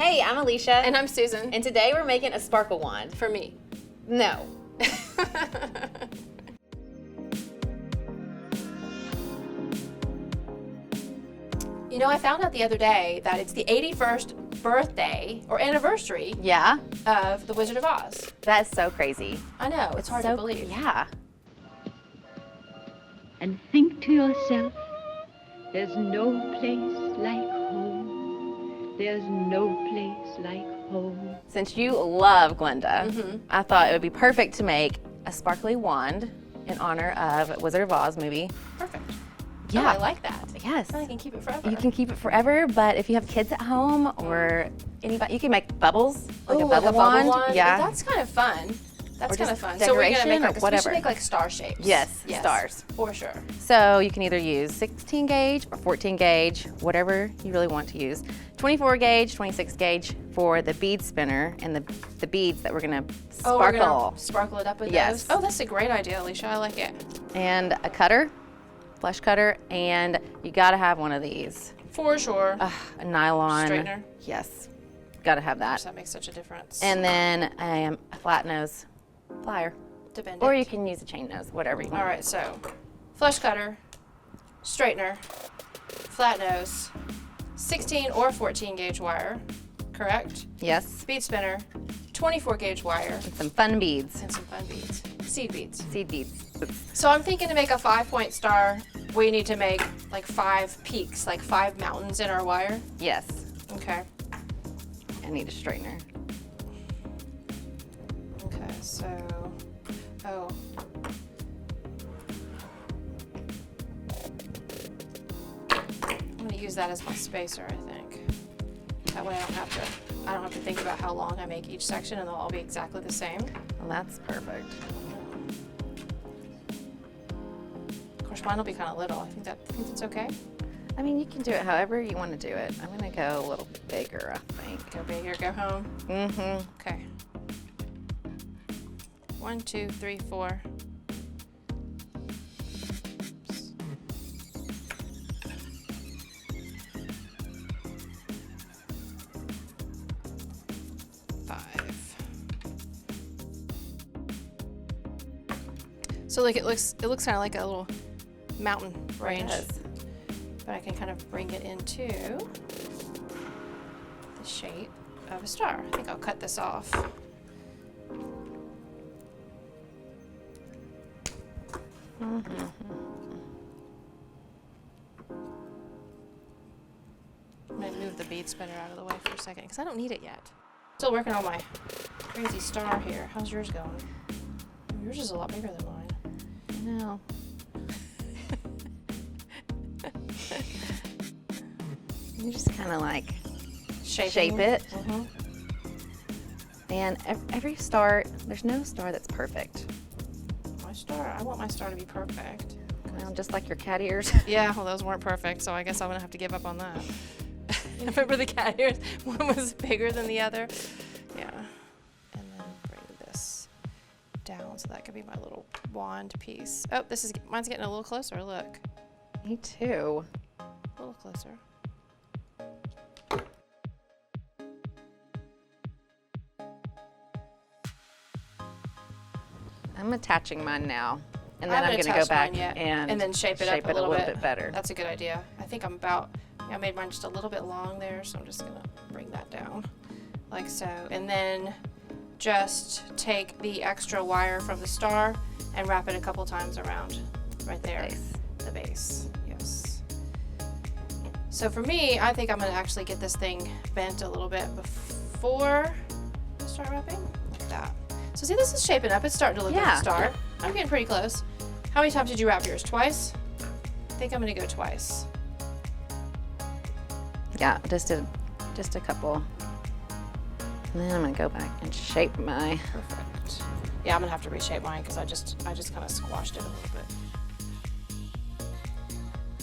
Hey, I'm Alicia. And I'm Susan. And today we're making a sparkle wand. For me. No. You know, I found out the other day that it's the 81st birthday or anniversary Yeah? of The Wizard of Oz. That's so crazy. I know, it's hard to believe. Yeah. And think to yourself, there's no place like home. There's no place like home. Since you love Glenda, I thought it would be perfect to make a sparkly wand in honor of Wizard of Oz movie. Perfect. Yeah. Oh, I like that. Yes. I can keep it forever. You can keep it forever, but if you have kids at home or anybody, you can make bubbles, like Ooh, a bubble wand. Yeah. That's kind of fun. That's Or kind of just fun. So we're gonna make decoration or like we whatever. should make like star shapes. Yes, stars. For sure. So you can either use 16 gauge or 14 gauge, whatever you really want to use. 24 gauge, 26 gauge for the bead spinner and the beads that we're gonna sparkle. Oh, we're gonna sparkle it up with Yes. those. Oh, that's a great idea, Alicia. I like it. And a cutter, flesh cutter, and you gotta have one of these. For sure. A nylon. Straightener. Yes, gotta have that. That makes such a difference. And then a flat nose plier. to bend Or it. you can use a chain nose, whatever you want. All right, so flesh cutter, straightener, flat nose, 16 or 14 gauge wire, correct? Yes, Bead spinner, 24 gauge wire, and some fun beads, and some fun beads, seed beads. seed beads. So I'm thinking to make a 5-point star, we need to make like 5 peaks, like 5 mountains in our wire. Yes, Okay. I need a straightener. Okay, so, oh. I'm gonna use that as my spacer, I think. That way I don't have to think about how long I make each section and they'll all be exactly the same. Well, that's perfect. Of course, mine will be kind of little. I think that's okay. I mean, you can do it however you want to do it. I'm gonna go a little bigger, I think. Go bigger, go home. Mm-hmm. Okay. 1, 2, 3, 4. Oops. 5. So like it looks kind of like a little mountain range, Yes. but I can kind of bring it into the shape of a star. I think I'll cut this off. I'm gonna move the bead spinner out of the way for a second because I don't need it yet. Still working on my crazy star here. How's yours going? Yours is a lot bigger than mine. No. You just kind of like shape it. Mm-hmm. And every star, there's no star that's perfect. My star, I want my star to be perfect. Well, just like your cat ears. Yeah, well, those weren't perfect, so I guess I'm gonna have to give up on that. Remember the cat ears? One was bigger than the other. Yeah. And then bring this down so that could be my little wand piece. Oh, mine's getting a little closer. Look, Me too. a little closer. I'm attaching mine now. And I then I'm haven't gonna go attached back mine yet. and then shape it up a little little bit better. That's a good idea. I think I made mine just a little bit long there, so I'm just gonna bring that down like so. And then just take the extra wire from the star and wrap it a couple times around right there. Base. The base, yes. So for me, I think I'm gonna actually get this thing bent a little bit before I start wrapping, like that. So see, this is shaping up. It's starting to look like a star. I'm getting pretty close. How many times did you wrap yours? Twice? I think I'm gonna go twice. Yeah, just a couple. And then I'm gonna go back and shape my. Perfect. Yeah, I'm gonna have to reshape mine because I just kind of squashed it a little bit.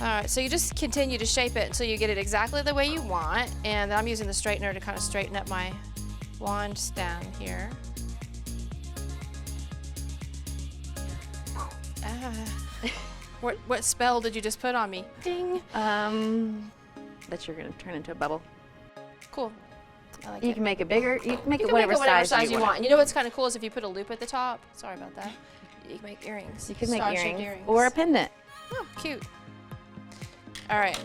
All right, so you just continue to shape it until you get it exactly the way you want, and I'm using the straightener to kind of straighten up my wand stem here. What spell did you just put on me? Ding. That you're gonna turn into a bubble. Cool. I like You it. can make it bigger. You can make You it can whatever, make it whatever size you want. And you know what's kind of cool is if you put a loop at the top. Sorry about that. You can make earrings. You can make Star-shaped earrings or a pendant. Oh, cute. All right.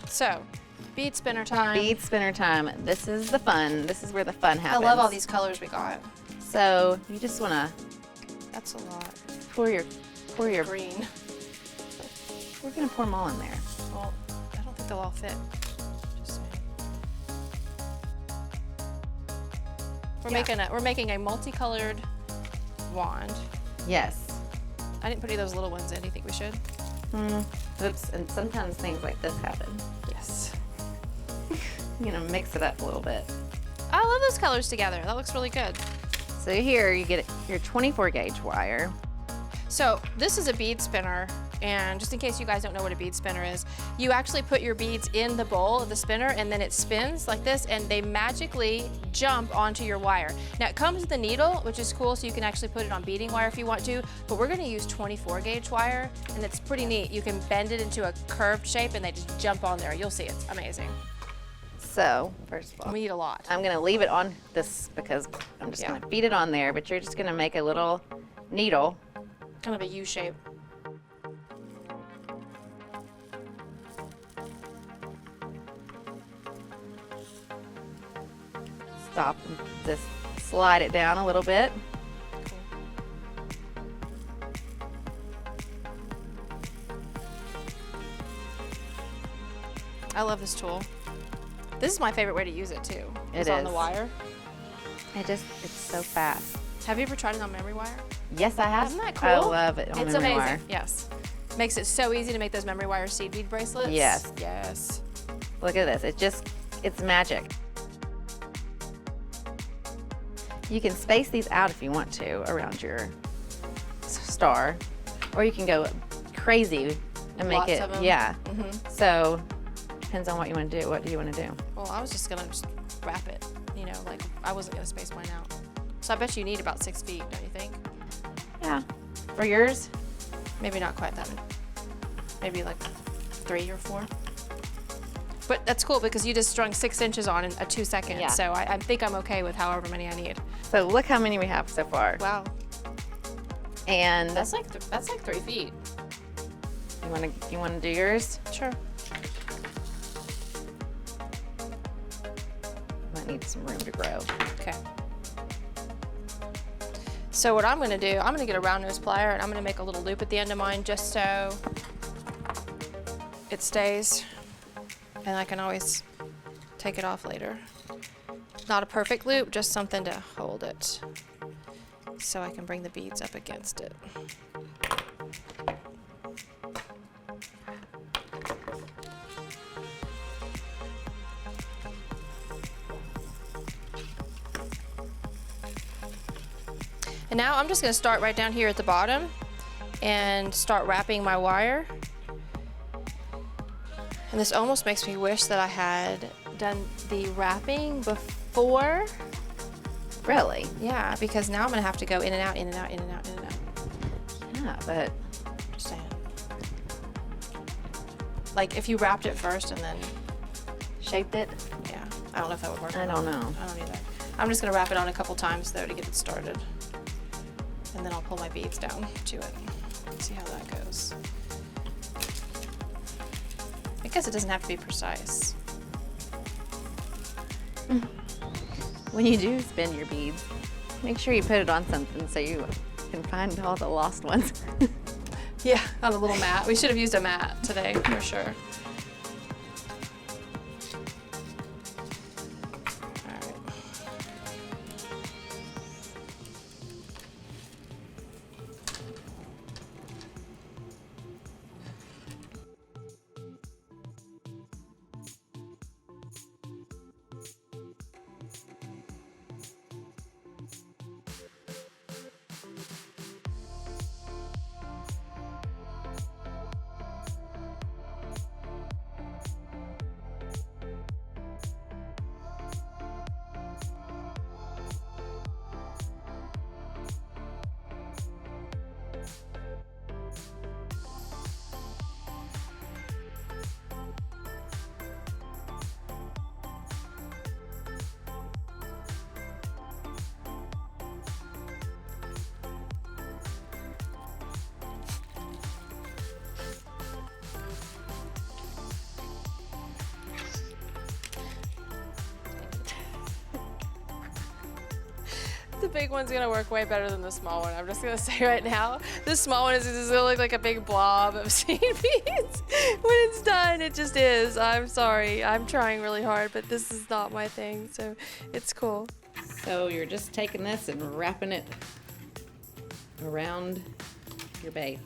So, bead spinner time. Bead spinner time. This is the fun. This is where the fun I happens. love all these colors we got. So you just want to That's a lot. pour your. Green. We're gonna pour them all in there. Well, I don't think they'll all fit. Just saying. We're making a multicolored wand. Yes. I didn't put any of those little ones in. Do you think we should? Oops. And sometimes things like this happen. Yes. You know, mix it up a little bit. I love those colors together. That looks really good. So here you get your 24 gauge wire. So this is a bead spinner, and just in case you guys don't know what a bead spinner is, you actually put your beads in the bowl of the spinner and then it spins like this and they magically jump onto your wire. Now it comes with a needle, which is cool, so you can actually put it on beading wire if you want to, but we're gonna use 24 gauge wire and it's pretty neat. You can bend it into a curved shape and they just jump on there. You'll see, it's amazing. So first of all, We need a lot. I'm gonna leave it on this because I'm just gonna beat it on there, but you're just gonna make a little needle. Kind of a U shape. Stop and just slide it down a little bit. I love this tool. This is my favorite way to use it too. It It's on the is. wire. It's so fast. Have you ever tried it on memory wire? Yes, I have. Isn't that cool? I love it on It's memory amazing. wire. Yes. Makes it so easy to make those memory wire seed bead bracelets. Yes. Yes. Look at this. It's magic. You can space these out if you want to around your star, or you can go crazy and make Lots it. of 'em. Yeah. Mhm. So depends on what you want to do. What do you want to do? Well, I was just gonna wrap it. You know, like I wasn't gonna space mine out. So I bet you need about 6 feet, don't you think? Yeah. For yours? Maybe not quite that. Maybe like 3 or 4. But that's cool because you just strung 6 inches on in 2 seconds. Yeah. So I think I'm okay with however many I need. So look how many we have so far. Wow. And That's like 3 feet. you want to do yours? Sure. Might need some room to grow. Okay. So what I'm gonna do, I'm gonna get a round nose plier and I'm gonna make a little loop at the end of mine just so it stays and I can always take it off later. Not a perfect loop, just something to hold it so I can bring the beads up against it. And now I'm just gonna start right down here at the bottom and start wrapping my wire. And this almost makes me wish that I had done the wrapping before. Really? Yeah, because now I'm gonna have to go in and out, in and out, in and out, in and out. Yeah, but Just saying. Like if you wrapped it first and then, shaped it? yeah, I don't know if that would work. or I don't not. know. I don't either. I'm just gonna wrap it on a couple times though to get it started. And then I'll pull my beads down to it. See how that goes. I guess it doesn't have to be precise. When you do spin your beads, make sure you put it on something so you can find all the lost ones. Yeah, on a little mat. We should have used a mat today for sure. All right. The big one's gonna work way better than the small one. I'm just gonna say right now. The small one is just gonna look like a big blob of seed beads. When it's done, it just is. I'm sorry. I'm trying really hard, but this is not my thing, so it's cool. So you're just taking this and wrapping it around your base.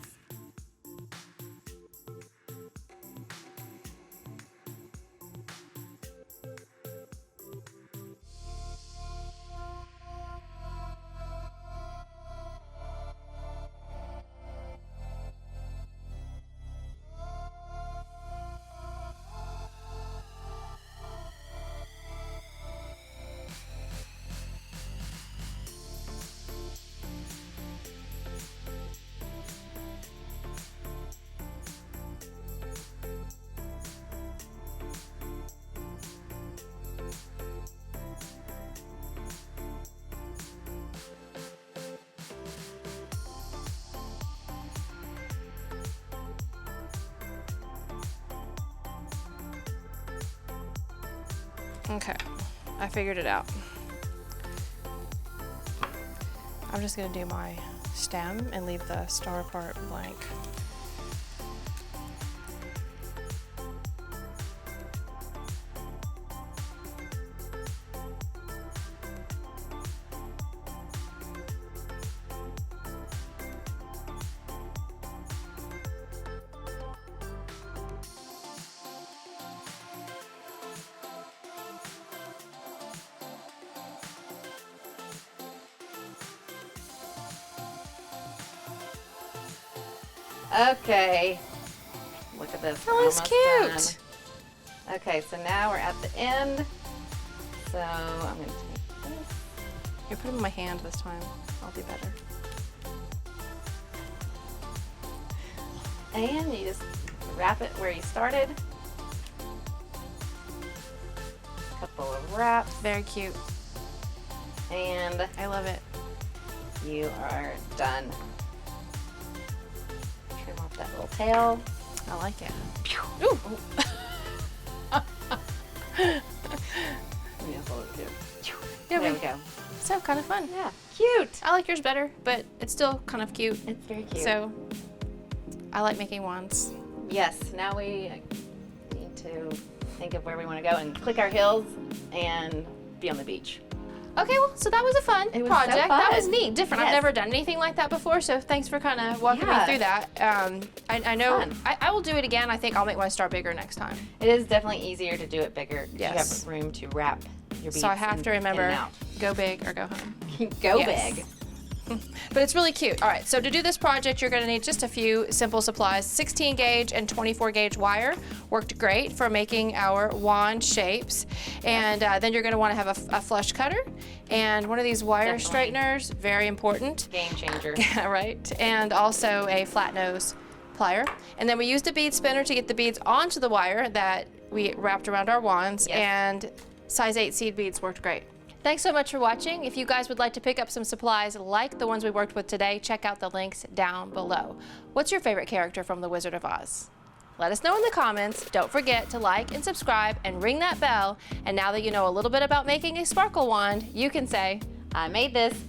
Okay, I figured it out. I'm just gonna do my stem and leave the star part blank. Okay, look at this. That looks cute. Done. Okay, so now we're at the end. So I'm gonna take this. You put them in my hand this time. I'll be better. And you just wrap it where you started. A couple of wraps, Very cute. and I love it. you are done. Trim off that little tail. I like it. Ooh. Yeah, fold it too. Yeah, There we go. So kind of fun. Yeah, cute. I like yours better, but it's still kind of cute. It's very cute. So I like making wands. Yes, now we need to think of where we want to go and click our heels and be on the beach. Okay, well, so that was a fun It was so project. That was fun. neat, different. I've Yes. never done anything like that before, so thanks for kind of walking me Yeah. through that. I know Fun. I will do it again. I think I'll make my star bigger next time. It is definitely easier to do it bigger. Yes. You have room to wrap your beads. So I have to remember, in and go big or go home. out. Go Yes. big. But it's really cute. All right, so to do this project, you're gonna need just a few simple supplies. 16 gauge and 24 gauge wire worked great for making our wand shapes. And then you're gonna wanna have a flush cutter and one of these wire Definitely. straighteners, very important. Game changer. Yeah, right. And also a flat nose plier. And then we used a bead spinner to get the beads onto the wire that we wrapped around our wands. Yes. And size 8 seed beads worked great. Thanks so much for watching. If you guys would like to pick up some supplies like the ones we worked with today, check out the links down below. What's your favorite character from The Wizard of Oz? Let us know in the comments. Don't forget to like and subscribe and ring that bell. And now that you know a little bit about making a sparkle wand, you can say, I made this.